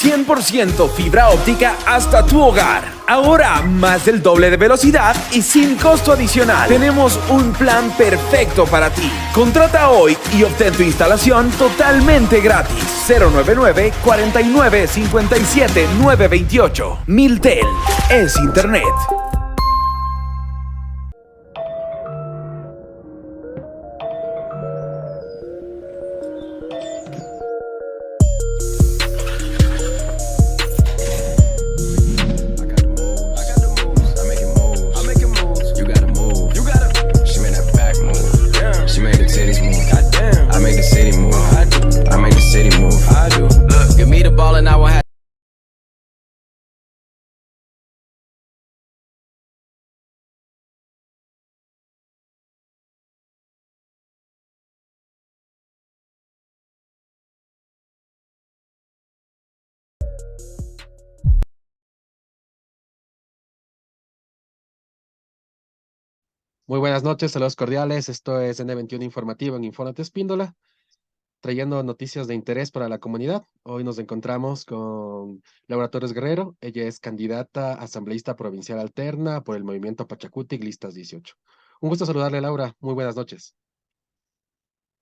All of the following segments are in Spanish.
100% fibra óptica hasta tu hogar. Ahora más del doble de velocidad y sin costo adicional. Tenemos un plan perfecto para ti. Contrata hoy y obtén tu instalación totalmente gratis. 099 49 57 928. Miltel es internet. Muy buenas noches, saludos cordiales. Esto es N21 Informativo en Infónate Espíndola, trayendo noticias de interés para la comunidad. Hoy nos encontramos con Laura Torres Guerrero. Ella es candidata asambleísta provincial alterna por el movimiento Pachacutic, listas 18. Un gusto saludarle, Laura. Muy buenas noches.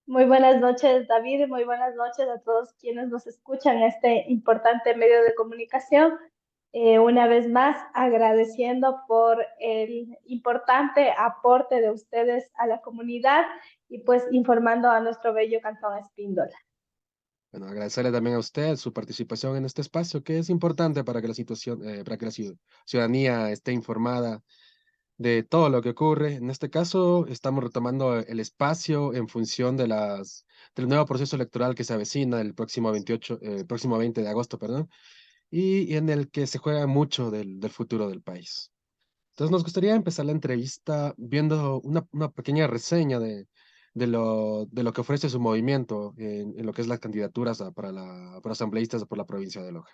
Muy buenas noches, David, y muy buenas noches a todos quienes nos escuchan en este importante medio de comunicación. Una vez más, agradeciendo por el importante aporte de ustedes a la comunidad y pues informando a nuestro bello Cantón Espíndola. Bueno, agradecerle también a usted su participación en este espacio, que es importante para que para que la ciudadanía esté informada de todo lo que ocurre. En este caso, estamos retomando el espacio en función de del nuevo proceso electoral que se avecina el próximo 20 de agosto, perdón, y en el que se juega mucho del futuro del país. Entonces, nos gustaría empezar la entrevista viendo una pequeña reseña de lo que ofrece su movimiento en lo que es las candidaturas para asambleístas por la provincia de Loja.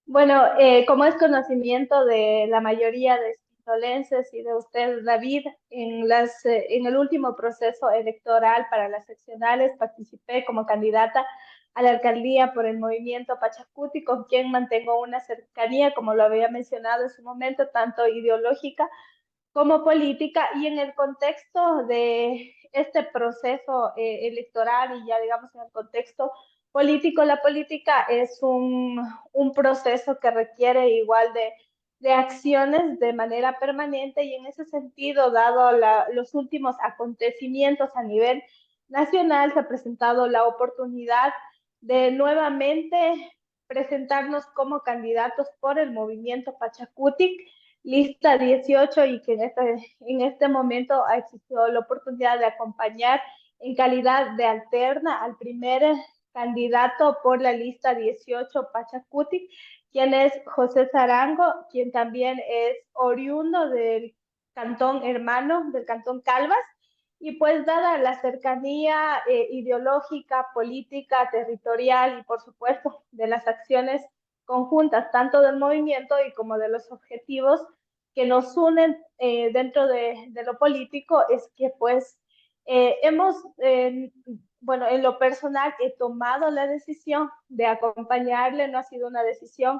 Bueno, como es conocimiento de la mayoría de espindolenses y de usted, David, en el último proceso electoral para las seccionales participé como candidata a la alcaldía por el movimiento Pachacuti, con quien mantengo una cercanía, como lo había mencionado en su momento, tanto ideológica como política, y en el contexto de este proceso electoral y ya digamos en el contexto político, la política es un proceso que requiere igual de acciones de manera permanente, y en ese sentido, dado los últimos acontecimientos a nivel nacional, se ha presentado la oportunidad de nuevamente presentarnos como candidatos por el movimiento Pachacutic, lista 18, y que en este momento ha existido la oportunidad de acompañar en calidad de alterna al primer candidato por la lista 18 Pachacutic, quien es José Zarango, quien también es oriundo del cantón hermano, del cantón Calvas, y pues dada la cercanía ideológica, política, territorial y por supuesto de las acciones conjuntas, tanto del movimiento y como de los objetivos que nos unen dentro de lo político, es que pues bueno, en lo personal he tomado la decisión de acompañarle. No ha sido una decisión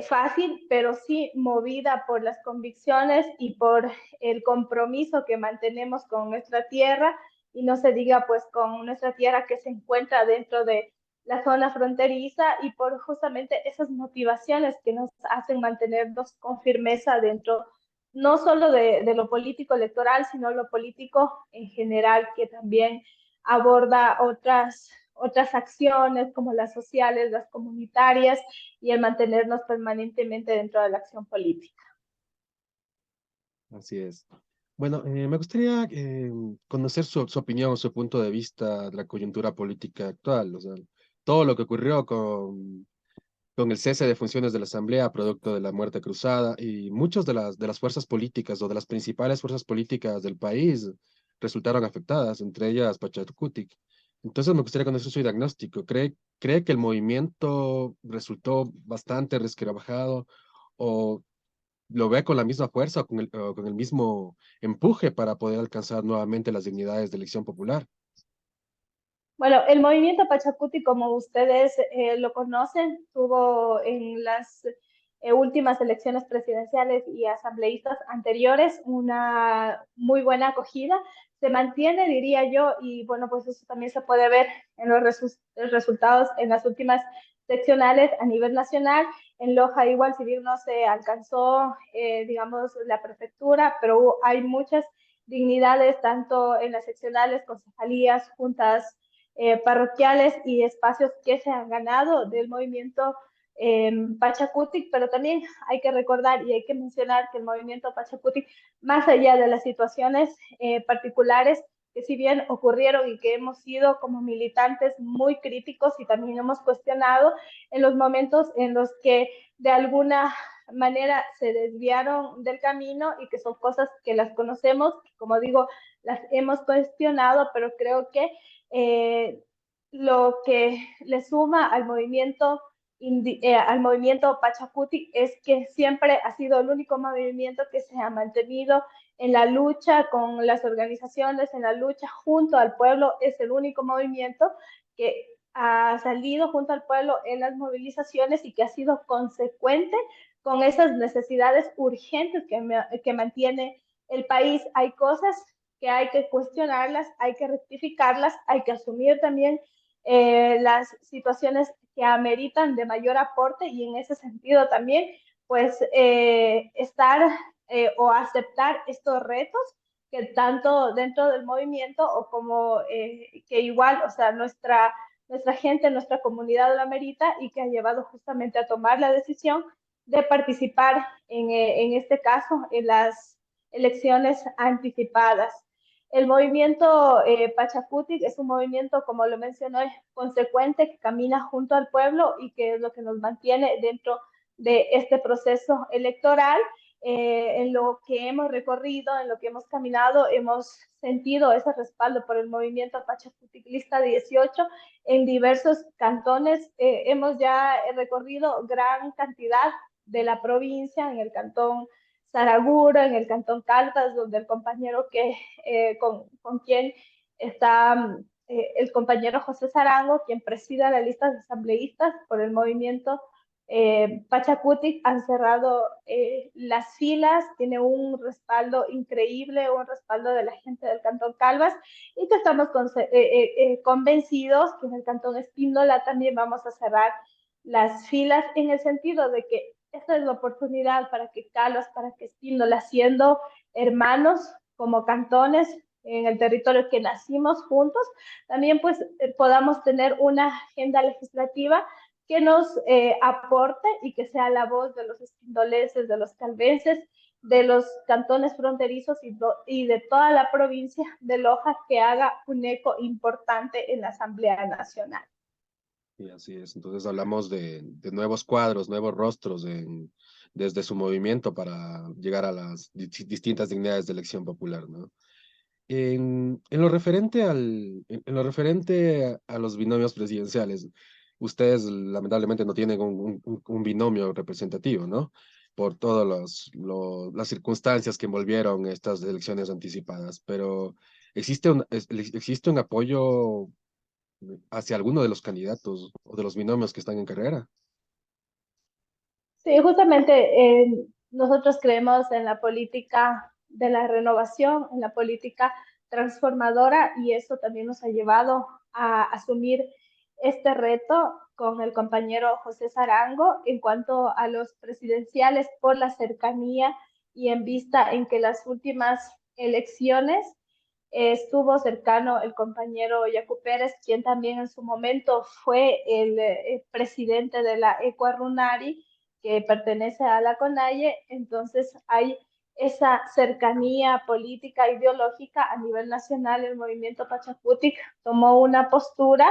fácil, pero sí movida por las convicciones y por el compromiso que mantenemos con nuestra tierra, y no se diga pues con nuestra tierra que se encuentra dentro de la zona fronteriza, y por justamente esas motivaciones que nos hacen mantenernos con firmeza dentro no solo de lo político electoral, sino lo político en general, que también aborda otras acciones como las sociales, las comunitarias, y el mantenernos permanentemente dentro de la acción política. Así es. Bueno, me gustaría conocer su opinión, su punto de vista de la coyuntura política actual, o sea, todo lo que ocurrió con el cese de funciones de la Asamblea, producto de la muerte cruzada, y muchas de las fuerzas políticas o de las principales fuerzas políticas del país resultaron afectadas, entre ellas Pachacutic. Entonces me gustaría conocer su diagnóstico. ¿Cree que el movimiento resultó bastante resquebrajado o lo ve con la misma fuerza o con el mismo empuje para poder alcanzar nuevamente las dignidades de elección popular? Bueno, el movimiento Pachacuti, como ustedes lo conocen, tuvo en las últimas elecciones presidenciales y asambleístas anteriores una muy buena acogida. Se mantiene, diría yo, y bueno, pues eso también se puede ver en los resultados en las últimas seccionales a nivel nacional. En Loja igual, si bien no se alcanzó, digamos, la prefectura, pero hay muchas dignidades, tanto en las seccionales, concejalías, juntas parroquiales y espacios que se han ganado del movimiento Pachacutic, pero también hay que recordar y hay que mencionar que el movimiento Pachacutic, más allá de las situaciones particulares que si bien ocurrieron y que hemos sido como militantes muy críticos y también hemos cuestionado en los momentos en los que de alguna manera se desviaron del camino y que son cosas que las conocemos, que como digo, las hemos cuestionado, pero creo que lo que le suma al movimiento Pachacuti es que siempre ha sido el único movimiento que se ha mantenido en la lucha con las organizaciones, en la lucha junto al pueblo, es el único movimiento que ha salido junto al pueblo en las movilizaciones y que ha sido consecuente con esas necesidades urgentes que mantiene el país. Hay cosas que hay que cuestionarlas, hay que rectificarlas, hay que asumir también las situaciones que ameritan de mayor aporte y en ese sentido también pues estar o aceptar estos retos que tanto dentro del movimiento o como que igual, o sea, nuestra gente, nuestra comunidad lo amerita y que ha llevado justamente a tomar la decisión de participar en este caso en las elecciones anticipadas. El movimiento Pachacutic es un movimiento, como lo mencioné, consecuente, que camina junto al pueblo y que es lo que nos mantiene dentro de este proceso electoral. En lo que hemos recorrido, en lo que hemos caminado, hemos sentido ese respaldo por el movimiento Pachacutic Lista 18 en diversos cantones. Hemos ya recorrido gran cantidad de la provincia, en el cantón Saraguro, en el cantón Caldas, donde el compañero con quien está el compañero José Sarango, quien preside la lista de asambleístas por el movimiento Pachacutic, han cerrado las filas, tiene un respaldo increíble, un respaldo de la gente del cantón Calvas y que estamos convencidos que en el cantón Espíndola también vamos a cerrar las filas en el sentido de que esta es la oportunidad para que Calvas, para que Espíndola, siendo hermanos como cantones en el territorio que nacimos juntos, también pues podamos tener una agenda legislativa que nos aporte y que sea la voz de los espindolenses, de los calvenses, de los cantones fronterizos y de toda la provincia de Loja que haga un eco importante en la Asamblea Nacional. Y así es. Entonces hablamos de nuevos cuadros, nuevos rostros desde su movimiento para llegar a las distintas dignidades de elección popular, ¿no? En lo referente en lo referente a los binomios presidenciales, ustedes lamentablemente no tienen un binomio representativo, ¿no? Por todas las circunstancias que envolvieron estas elecciones anticipadas, pero existe un apoyo hacia alguno de los candidatos o de los binomios que están en carrera. Sí, justamente nosotros creemos en la política de la renovación, en la política transformadora y eso también nos ha llevado a asumir este reto con el compañero José Sarango en cuanto a los presidenciales por la cercanía y en vista en que las últimas elecciones estuvo cercano el compañero Yacu Pérez, quien también en su momento fue el presidente de la Ecuarunari, que pertenece a la CONAIE, entonces hay esa cercanía política, ideológica a nivel nacional. El movimiento Pachacutic tomó una postura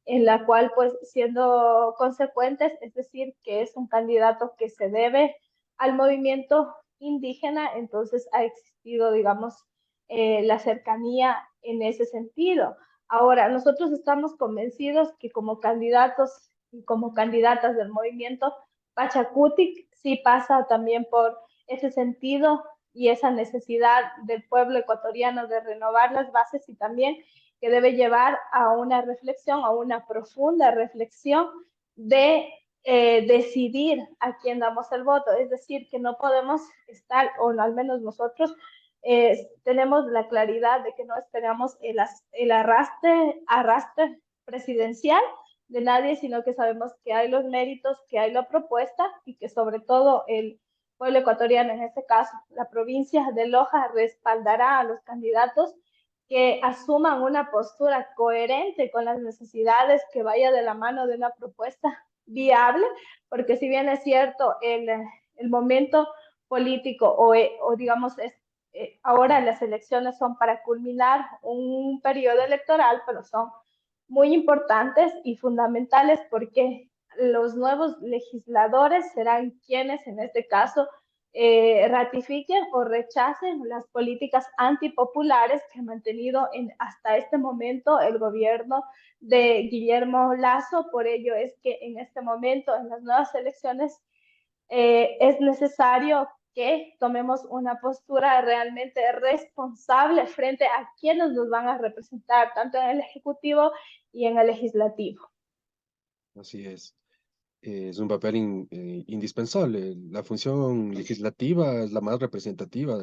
en la cual, pues, siendo consecuentes, es decir, que es un candidato que se debe al movimiento indígena, entonces ha existido, digamos, la cercanía en ese sentido. Ahora, nosotros estamos convencidos que como candidatos y como candidatas del movimiento Pachacutic sí pasa también por ese sentido y esa necesidad del pueblo ecuatoriano de renovar las bases y también que debe llevar a una reflexión, a una profunda reflexión de decidir a quién damos el voto. Es decir, que no podemos estar, o al menos nosotros, tenemos la claridad de que no esperamos el arrastre presidencial de nadie, sino que sabemos que hay los méritos, que hay la propuesta y que sobre todo el pueblo ecuatoriano, en este caso la provincia de Loja, respaldará a los candidatos que asuman una postura coherente con las necesidades, que vaya de la mano de una propuesta viable, porque si bien es cierto, el momento político o digamos, ahora las elecciones son para culminar un periodo electoral, pero son muy importantes y fundamentales porque los nuevos legisladores serán quienes en este caso ratifiquen o rechacen las políticas antipopulares que ha mantenido hasta este momento el gobierno de Guillermo Lasso. Por ello es que en este momento, en las nuevas elecciones, es necesario que tomemos una postura realmente responsable frente a quienes nos van a representar, tanto en el Ejecutivo y en el Legislativo. Así es. Es un papel indispensable. La función legislativa es la más representativa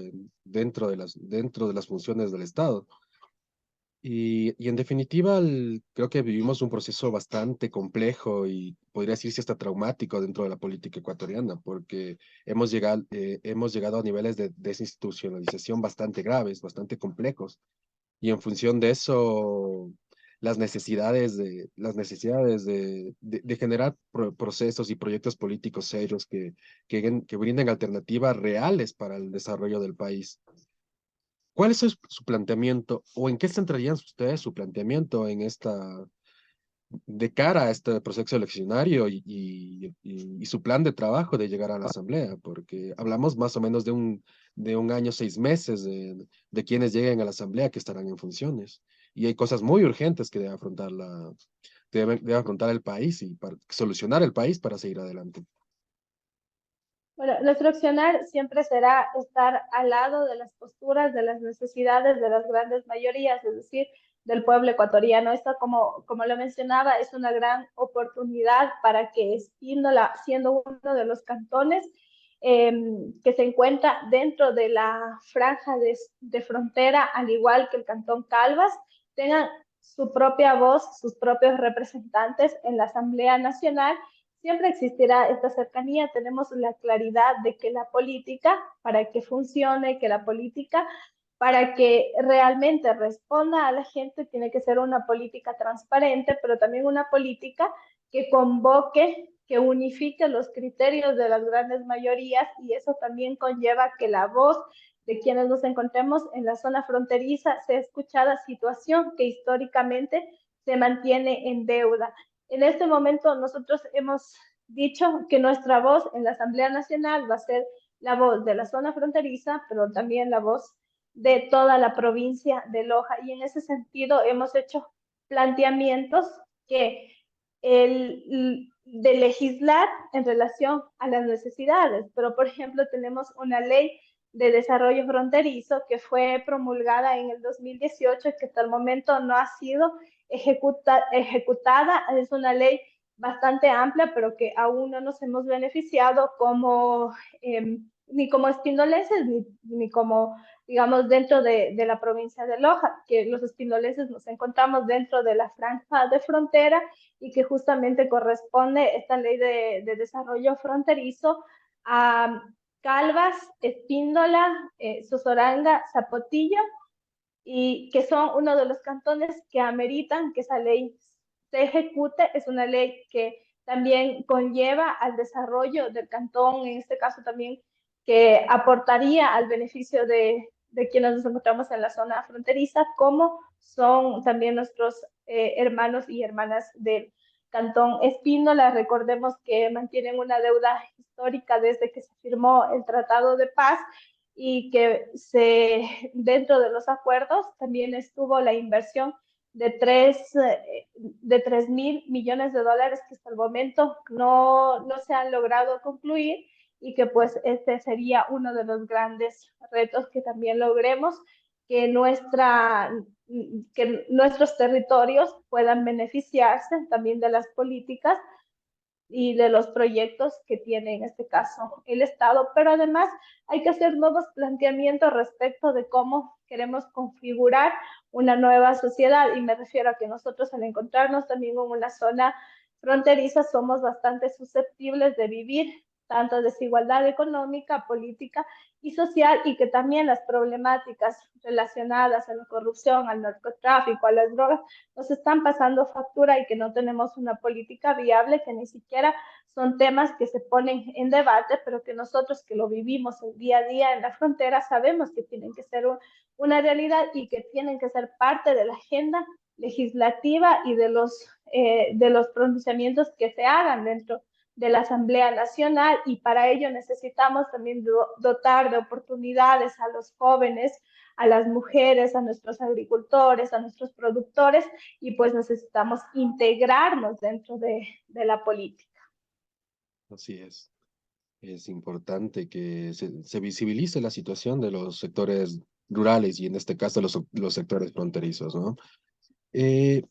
dentro de las funciones del Estado. Y en definitiva, creo que vivimos un proceso bastante complejo y podría decirse hasta traumático dentro de la política ecuatoriana, porque hemos llegado a niveles de desinstitucionalización bastante graves, bastante complejos. Y en función de eso, las necesidades de generar procesos y proyectos políticos serios que brinden alternativas reales para el desarrollo del país. ¿Cuál es su planteamiento o en qué centrarían ustedes su planteamiento de cara a este proceso eleccionario y su plan de trabajo de llegar a la Asamblea? Porque hablamos más o menos de un año, 6 meses de quienes lleguen a la Asamblea que estarán en funciones. Y hay cosas muy urgentes que debe afrontar el país y para solucionar el país para seguir adelante. Bueno, nuestro accionar siempre será estar al lado de las posturas, de las necesidades de las grandes mayorías, es decir, del pueblo ecuatoriano. Esto, como lo mencionaba, es una gran oportunidad para que Espíndola, siendo uno de los cantones que se encuentra dentro de la franja de frontera, al igual que el cantón Calvas, tengan su propia voz, sus propios representantes en la Asamblea Nacional. Siempre existirá esta cercanía, tenemos la claridad de que la política, para que funcione, que la política, para que realmente responda a la gente, tiene que ser una política transparente, pero también una política que convoque, que unifique los criterios de las grandes mayorías, y eso también conlleva que la voz de quienes nos encontremos en la zona fronteriza sea escuchada, situación que históricamente se mantiene en deuda. En este momento nosotros hemos dicho que nuestra voz en la Asamblea Nacional va a ser la voz de la zona fronteriza, pero también la voz de toda la provincia de Loja. Y en ese sentido hemos hecho planteamientos que de legislar en relación a las necesidades, pero por ejemplo tenemos una ley de desarrollo fronterizo que fue promulgada en el 2018 y que hasta el momento no ha sido ejecutada. Es una ley bastante amplia, pero que aún no nos hemos beneficiado ni como espindolenses, ni como, digamos, dentro de la provincia de Loja, que los espindolenses nos encontramos dentro de la franja de frontera y que justamente corresponde esta ley de desarrollo fronterizo a Calvas, Espíndola, Sosoranga, Zapotillo, y que son uno de los cantones que ameritan que esa ley se ejecute. Es una ley que también conlleva al desarrollo del cantón, en este caso también que aportaría al beneficio de quienes nos encontramos en la zona fronteriza, como son también nuestros hermanos y hermanas del Cantón Espíndola. Recordemos que mantienen una deuda histórica desde que se firmó el Tratado de Paz y que dentro de los acuerdos también estuvo la inversión de 3.000 millones de dólares que hasta el momento no se han logrado concluir, y que pues este sería uno de los grandes retos que también logremos que nuestros territorios puedan beneficiarse también de las políticas y de los proyectos que tiene en este caso el Estado, pero además hay que hacer nuevos planteamientos respecto de cómo queremos configurar una nueva sociedad, y me refiero a que nosotros, al encontrarnos también en una zona fronteriza, somos bastante susceptibles de vivir tanto desigualdad económica, política y social, y que también las problemáticas relacionadas a la corrupción, al narcotráfico, a las drogas, nos están pasando factura, y que no tenemos una política viable, que ni siquiera son temas que se ponen en debate, pero que nosotros que lo vivimos el día a día en la frontera sabemos que tienen que ser una realidad y que tienen que ser parte de la agenda legislativa y de los pronunciamientos que se hagan dentro de la Asamblea Nacional, y para ello necesitamos también dotar de oportunidades a los jóvenes, a las mujeres, a nuestros agricultores, a nuestros productores, y pues necesitamos integrarnos dentro de la política. Así es. Es importante que se visibilice la situación de los sectores rurales y en este caso los sectores fronterizos, ¿no? Eh,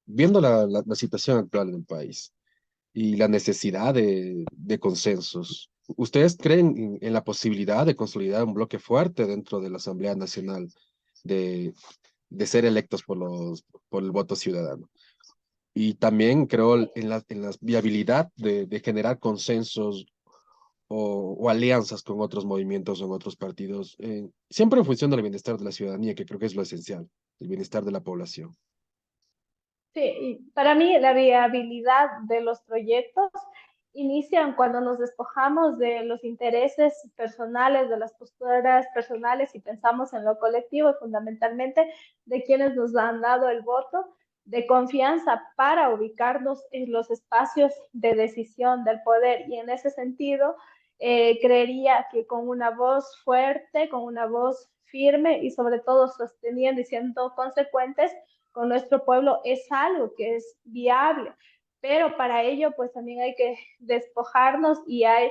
Viendo la situación actual del país y la necesidad de consensos, ¿ustedes creen en la posibilidad de consolidar un bloque fuerte dentro de la Asamblea Nacional, de, de ser electos por el voto ciudadano? Y también creo en la viabilidad de generar consensos o alianzas con otros movimientos o en otros partidos, siempre en función del bienestar de la ciudadanía, que creo que es lo esencial, el bienestar de la población. Sí, y para mí la viabilidad de los proyectos inician cuando nos despojamos de los intereses personales, de las posturas personales, y pensamos en lo colectivo, y fundamentalmente de quienes nos han dado el voto de confianza para ubicarnos en los espacios de decisión del poder. Y en ese sentido, creería que con una voz fuerte, con una voz firme y sobre todo sosteniendo y siendo consecuentes con nuestro pueblo, es algo que es viable. Pero para ello, pues también hay que despojarnos y hay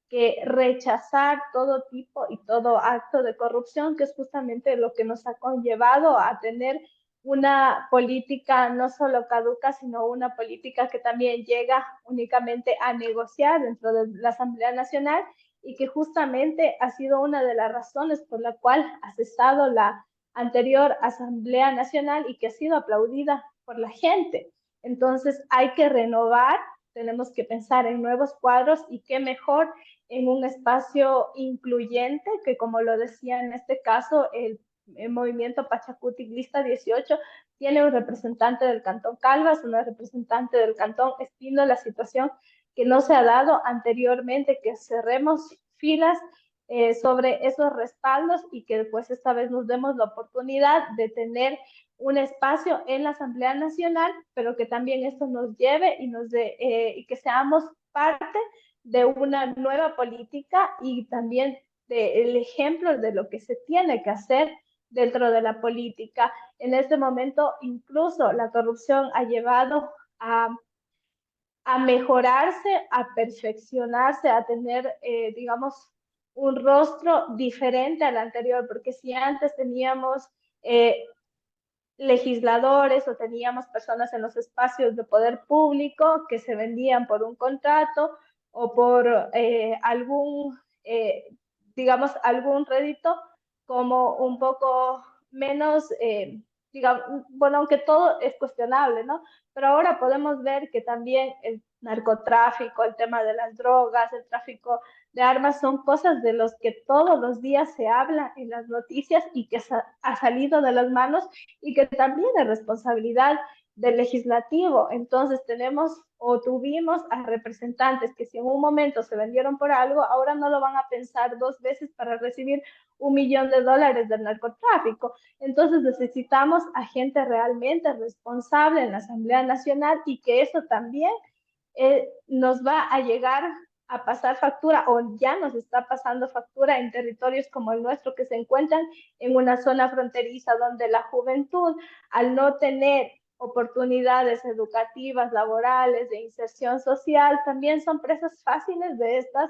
que rechazar todo tipo y todo acto de corrupción, que es justamente lo que nos ha conllevado a tener una política no solo caduca, sino una política que también llega únicamente a negociar dentro de la Asamblea Nacional, y que justamente ha sido una de las razones por la cual ha cesado la anterior Asamblea Nacional y que ha sido aplaudida por la gente. Entonces hay que renovar, tenemos que pensar en nuevos cuadros, y qué mejor en un espacio incluyente que, como lo decía en este caso, el movimiento Pachacutic Lista 18 tiene un representante del Cantón Calvas, una representante del Cantón Espino, la situación que no se ha dado anteriormente, que cerremos filas sobre esos respaldos, y que pues esta vez nos demos la oportunidad de tener un espacio en la Asamblea Nacional, pero que también esto nos lleve y que seamos parte de una nueva política, y también del ejemplo de lo que se tiene que hacer dentro de la política. En este momento, incluso la corrupción ha llevado a mejorarse, a perfeccionarse, a tener, digamos, un rostro diferente al anterior, porque si antes teníamos legisladores o teníamos personas en los espacios de poder público que se vendían por un contrato o por eh, digamos, algún rédito como un poco menos, digamos, bueno, aunque todo es cuestionable, ¿no? Pero ahora podemos ver que también el narcotráfico, el tema de las drogas, el tráfico de armas son cosas de los que todos los días se habla en las noticias, y que ha salido de las manos, y que también es responsabilidad del legislativo. Entonces tenemos o tuvimos a representantes que, si en un momento se vendieron por algo, ahora no lo van a pensar dos veces para recibir $1 millón del narcotráfico. Entonces necesitamos a gente realmente responsable en la Asamblea Nacional, y que eso también nos va a llegar a pasar factura, o ya nos está pasando factura en territorios como el nuestro, que se encuentran en una zona fronteriza donde la juventud, al no tener oportunidades educativas, laborales, de inserción social, también son presas fáciles de estas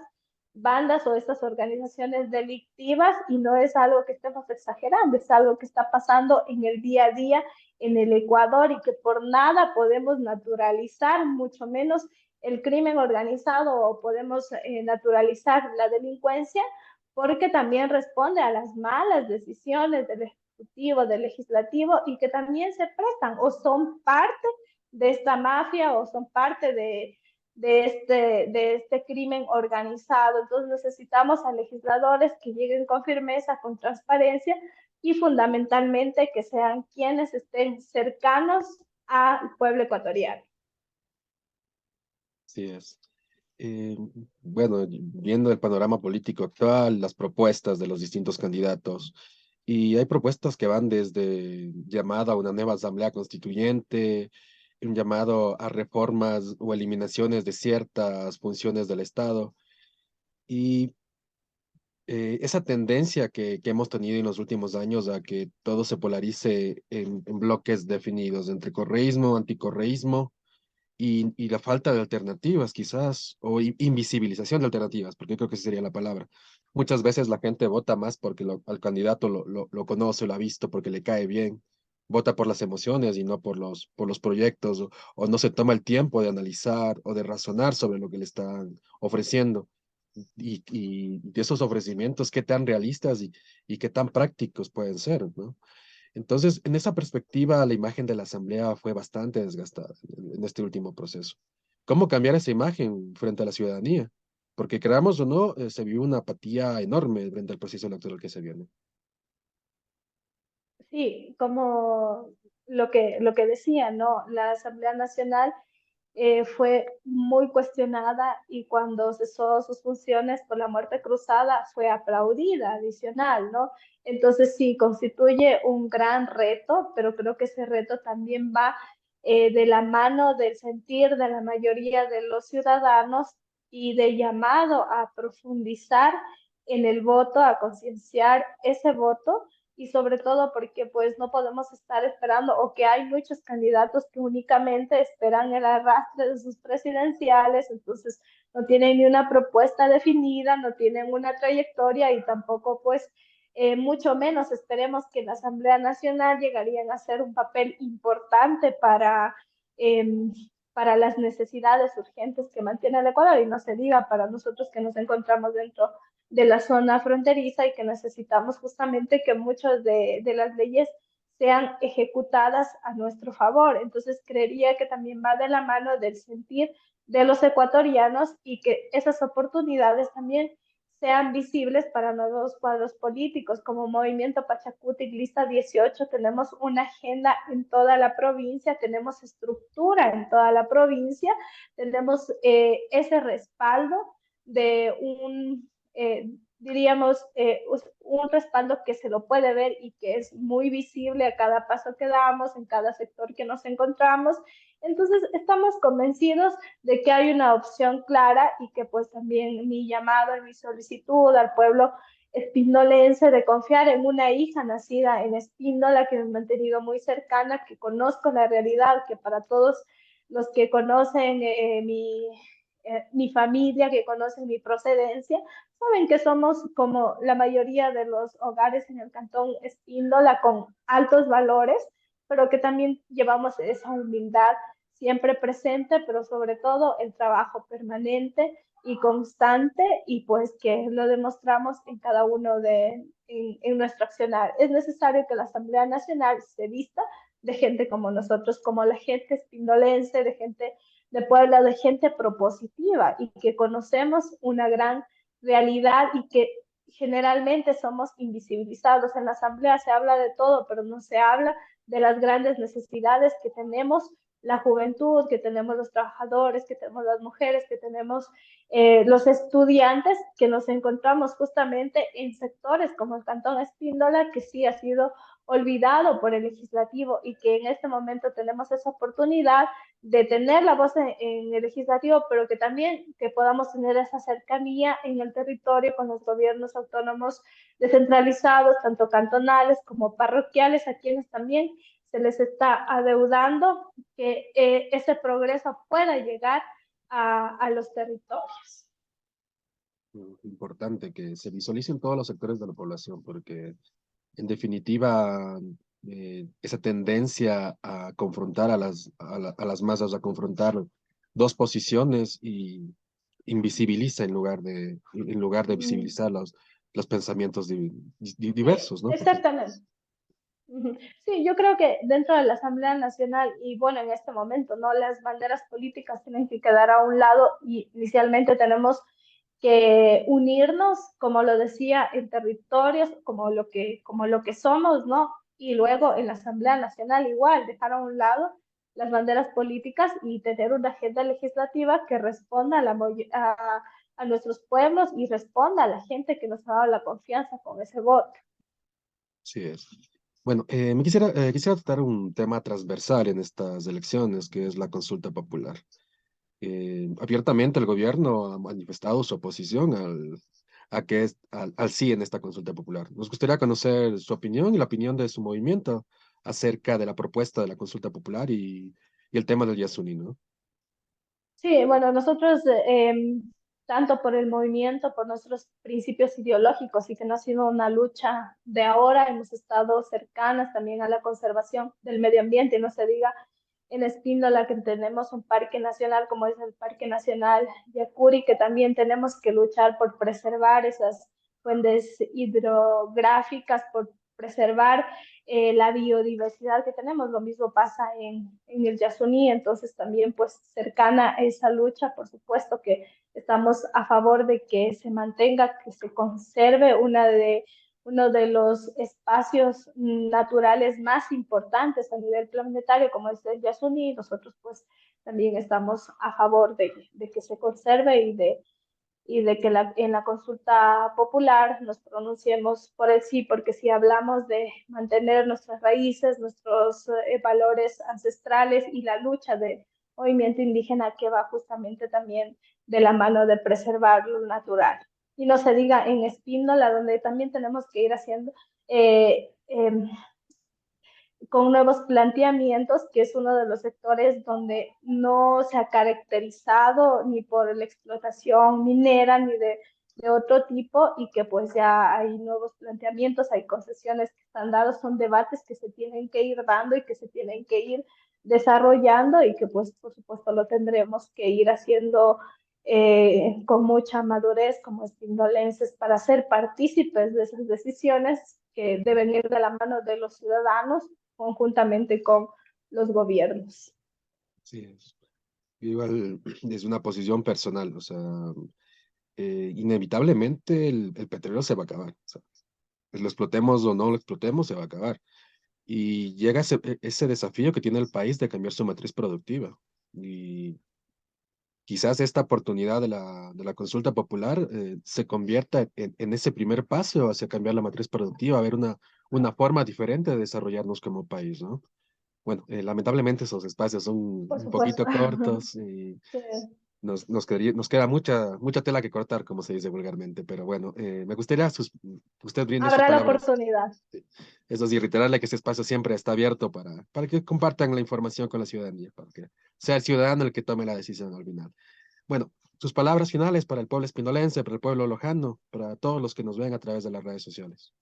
bandas o estas organizaciones delictivas, y no es algo que estemos exagerando, es algo que está pasando en el día a día en el Ecuador y que por nada podemos naturalizar, mucho menos el crimen organizado o podemos naturalizar la delincuencia, porque también responde a las malas decisiones del Ejecutivo, del Legislativo, y que también se prestan o son parte de esta mafia o son parte de este crimen organizado. Entonces necesitamos a legisladores que lleguen con firmeza, con transparencia y fundamentalmente que sean quienes estén cercanos al pueblo ecuatoriano. Así es. Eh, bueno, viendo el panorama político actual, las propuestas de los distintos candidatos, y hay propuestas que van desde llamada a una nueva asamblea constituyente, un llamado a reformas o eliminaciones de ciertas funciones del Estado, y esa tendencia que hemos tenido en los últimos años a que todo se polarice en bloques definidos entre correísmo, anticorreísmo y la falta de alternativas, quizás, o invisibilización de alternativas, porque creo que esa sería la palabra. Muchas veces la gente vota más porque al candidato lo conoce, lo ha visto, porque le cae bien. Vota por las emociones y no por los proyectos, o no se toma el tiempo de analizar o de razonar sobre lo que le están ofreciendo. Y de esos ofrecimientos, qué tan realistas y qué tan prácticos pueden ser, ¿no? Entonces, en esa perspectiva, la imagen de la Asamblea fue bastante desgastada en este último proceso. ¿Cómo cambiar esa imagen frente a la ciudadanía? Porque creamos o no, se vio una apatía enorme frente al proceso electoral que se viene. Sí, como lo que decía, ¿no? La Asamblea Nacional fue muy cuestionada y cuando cesó sus funciones por la muerte cruzada fue aplaudida adicional, ¿no? Entonces sí, constituye un gran reto, pero creo que ese reto también va de la mano del sentir de la mayoría de los ciudadanos y de llamado a profundizar en el voto, a concienciar ese voto y sobre todo porque pues no podemos estar esperando o que hay muchos candidatos que únicamente esperan el arrastre de sus presidenciales, entonces no tienen ni una propuesta definida, no tienen una trayectoria y tampoco pues mucho menos esperemos que la Asamblea Nacional llegarían a ser un papel importante eh, para las necesidades urgentes que mantiene el Ecuador y no se diga para nosotros que nos encontramos dentro de la zona fronteriza y que necesitamos justamente que muchas de las leyes sean ejecutadas a nuestro favor. Entonces, creería que también va de la mano del sentir de los ecuatorianos y que esas oportunidades también sean visibles para nuevos cuadros políticos. Como Movimiento Pachacutic Lista 18, tenemos una agenda en toda la provincia, tenemos estructura en toda la provincia, tenemos ese respaldo de diríamos, un respaldo que se lo puede ver y que es muy visible a cada paso que damos, en cada sector que nos encontramos. Entonces, estamos convencidos de que hay una opción clara y que pues también mi llamado y mi solicitud al pueblo espindolense de confiar en una hija nacida en Espíndola, que me he mantenido muy cercana, que conozco la realidad, que para todos los que conocen mi familia, que conocen mi procedencia, saben que somos como la mayoría de los hogares en el cantón Espíndola con altos valores, pero que también llevamos esa humildad siempre presente, pero sobre todo el trabajo permanente y constante y pues que lo demostramos en cada uno en nuestro accionar. Es necesario que la Asamblea Nacional se vista de gente como nosotros, como la gente espindolense, de gente de Puebla, de gente propositiva y que conocemos una gran realidad y que generalmente somos invisibilizados. En la asamblea se habla de todo, pero no se habla de las grandes necesidades que tenemos la juventud, que tenemos los trabajadores, que tenemos las mujeres, que tenemos los estudiantes, que nos encontramos justamente en sectores como el Cantón Espíndola, que sí ha sido olvidado por el legislativo y que en este momento tenemos esa oportunidad de tener la voz en el legislativo, pero que también que podamos tener esa cercanía en el territorio con los gobiernos autónomos descentralizados, tanto cantonales como parroquiales, a quienes también se les está adeudando que ese progreso pueda llegar a los territorios. Importante que se visualicen todos los sectores de la población, porque en definitiva, esa tendencia a confrontar a las masas, a confrontar dos posiciones y invisibiliza en lugar de Mm, visibilizar los pensamientos sí, diversos, ¿no? Porque exactamente. Ujú. Sí, yo creo que dentro de la Asamblea Nacional y bueno, en este momento, ¿no? Las banderas políticas tienen que quedar a un lado y inicialmente tenemos que unirnos, como lo decía, en territorios, como lo que somos, ¿no? Y luego en la Asamblea Nacional igual, dejar a un lado las banderas políticas y tener una agenda legislativa que responda a nuestros pueblos y responda a la gente que nos ha dado la confianza con ese voto. sí es. Bueno, quisiera tratar un tema transversal en estas elecciones, que es la consulta popular. Abiertamente el gobierno ha manifestado su oposición al sí en esta consulta popular. Nos gustaría conocer su opinión y la opinión de su movimiento acerca de la propuesta de la consulta popular y el tema del Yasuni, ¿no? Sí, bueno, nosotros, tanto por el movimiento, por nuestros principios ideológicos, y que no ha sido una lucha de ahora, hemos estado cercanas también a la conservación del medio ambiente, y no se diga en Espíndola que tenemos un parque nacional como es el Parque Nacional Yacuri, que también tenemos que luchar por preservar esas fuentes hidrográficas, por preservar la biodiversidad que tenemos. Lo mismo pasa en el Yasuní, entonces también pues cercana a esa lucha, por supuesto que estamos a favor de que se mantenga, que se conserve uno de los espacios naturales más importantes a nivel planetario, como es el Yasuní. Nosotros pues también estamos a favor de que se conserve y de que en la consulta popular nos pronunciemos por el sí, porque si hablamos de mantener nuestras raíces, nuestros valores ancestrales y la lucha del movimiento indígena que va justamente también de la mano de preservar lo natural. Y no se diga en Espíndola, donde también tenemos que ir haciendo eh, eh, con nuevos planteamientos, que es uno de los sectores donde no se ha caracterizado ni por la explotación minera ni de otro tipo, y que pues ya hay nuevos planteamientos, hay concesiones que están dadas, son debates que se tienen que ir dando y que se tienen que ir desarrollando y que pues por supuesto lo tendremos que ir haciendo con mucha madurez como espindolenses para ser partícipes de esas decisiones que deben ir de la mano de los ciudadanos conjuntamente con los gobiernos. Sí, igual desde una posición personal, o sea, inevitablemente el petróleo se va a acabar. O sea, lo explotemos o no lo explotemos, se va a acabar. Y llega ese desafío que tiene el país de cambiar su matriz productiva. Y quizás esta oportunidad de la consulta popular se convierta en ese primer paso hacia cambiar la matriz productiva, a ver una forma diferente de desarrollarnos como país, ¿no? Bueno, lamentablemente esos espacios son Por un supuesto. poquito cortos y Sí. nos queda mucha tela que cortar, como se dice vulgarmente, pero bueno, me gustaría usted brinde sus Habrá la palabras. oportunidad. Sí. Eso sí, reiterarle que este espacio siempre está abierto para que compartan la información con la ciudadanía, para que sea el ciudadano el que tome la decisión al final. Bueno, sus palabras finales para el pueblo espinolense, para el pueblo lojano, para todos los que nos ven a través de las redes sociales.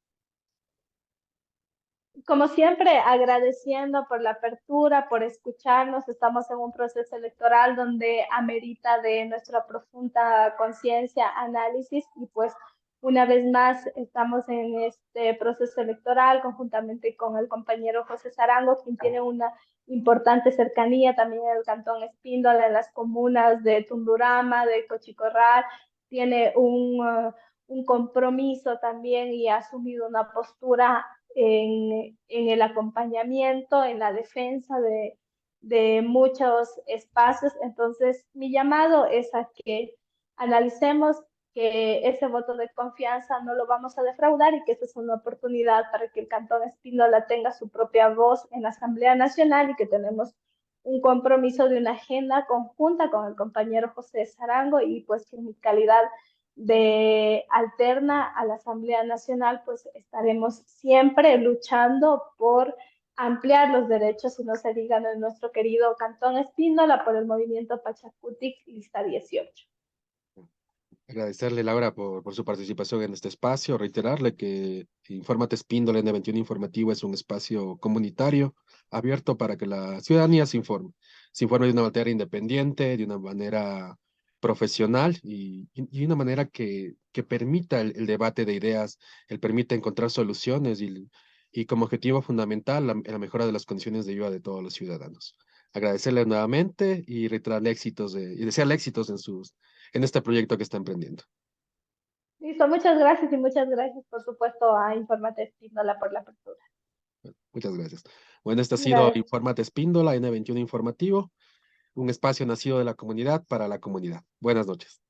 Como siempre, agradeciendo por la apertura, por escucharnos. Estamos en un proceso electoral donde amerita de nuestra profunda conciencia, análisis, y pues una vez más estamos en este proceso electoral conjuntamente con el compañero José Sarango, quien tiene una importante cercanía también en el Cantón Espíndola, en las comunas de Tundurama, de Cochicorral. Tiene un compromiso también y ha asumido una postura en el acompañamiento, en la defensa de muchos espacios. Entonces, mi llamado es a que analicemos que ese voto de confianza no lo vamos a defraudar y que esta es una oportunidad para que el Cantón Espíndola tenga su propia voz en la Asamblea Nacional y que tenemos un compromiso de una agenda conjunta con el compañero José Sarango y pues que en mi calidad de alterna a la Asamblea Nacional, pues estaremos siempre luchando por ampliar los derechos, y no se digan en nuestro querido Cantón Espíndola, por el movimiento Pachacutic Lista 18. Agradecerle, Laura, por su participación en este espacio, reiterarle que Infórmate Espíndola N21 Informativo es un espacio comunitario abierto para que la ciudadanía se informe de una manera independiente, de una manera profesional y una manera que permita el debate de ideas, el permita encontrar soluciones y como objetivo fundamental la mejora de las condiciones de vida de todos los ciudadanos. Agradecerle nuevamente y reiterarle éxitos y desearle éxitos en este proyecto que está emprendiendo. Listo, y muchas gracias, por supuesto, a Informate Espíndola por la apertura. Muchas gracias. Bueno, este ha sido Gracias. Infórmate Espíndola, N21 Informativo, un espacio nacido de la comunidad para la comunidad. Buenas noches.